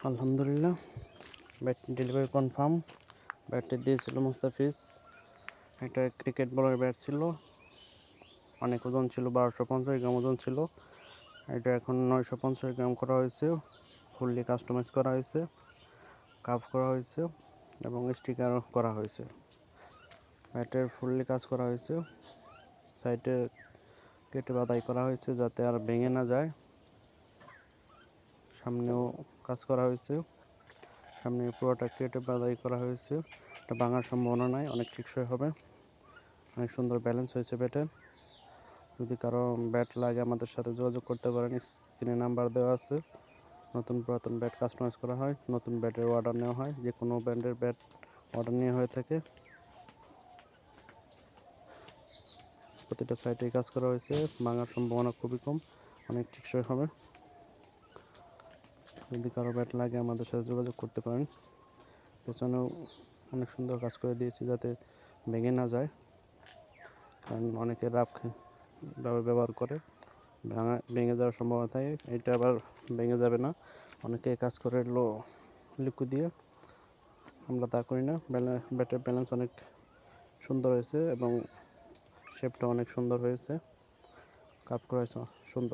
আলহামদুলিল্লাহ, bat delivery confirm. ব্যাটটি দিয়েছিল মুস্তাফিজ। এটা ক্রিকেট বলের ব্যাট ছিল, অনেক ওজন ছিল, 1250 গ্রাম ওজন ছিল। এটা এখন 950 গ্রাম করা হয়েছে, ফুললি কাস্টমাইজ করা হয়েছে, কাপ করা হয়েছে এবং স্টিকার করা হয়েছে। ব্যাটের ফুললি কাজ করা হয়েছে, সাইডে কেটে বাদাই করা হয়েছে যাতে আর ভেঙে না যায়। সামনেও কাজ করা হয়েছে, সামনে পুরোটা কেটে বাদাই করা হয়েছে। এটা ভাঙার সম্ভাবনা নাই, অনেক টেকসই হবে, অনেক সুন্দর ব্যালেন্স হয়েছে ব্যাটের। যদি কারো ব্যাট লাগে আমাদের সাথে যোগাযোগ করতে পারেন, স্ক্রিনে নাম্বার দেওয়া আছে। নতুন পুরাতন ব্যাট কাস্টমাইজ করা হয়, নতুন ব্যাটের অর্ডার নেওয়া হয়, যে কোনো ব্র্যান্ডের ব্যাট অর্ডার নিয়ে হয়ে থাকে। প্রতিটা সাইডে কাজ করা হয়েছে, ভাঙার সম্ভাবনা খুবই কম, অনেক টেকসই হবে। যদি কারো ব্যাট লাগে আমাদের সাথে যোগাযোগ করতে পারেন। পেছনেও অনেক সুন্দর কাজ করে দিয়েছি যাতে ভেঙে না যায়, কারণ অনেকে রাফভাবে ব্যবহার করে, ভেঙে যাওয়ার সম্ভাবনা থাকে। এটা আবার ভেঙে যাবে না, অনেকে কাজ করে লিকুইড দিয়ে, আমরা তা করি না। ব্যাটের ব্যালেন্স অনেক সুন্দর হয়েছে এবং শেপটা অনেক সুন্দর হয়েছে, কাপ করা হয়েছে সুন্দর।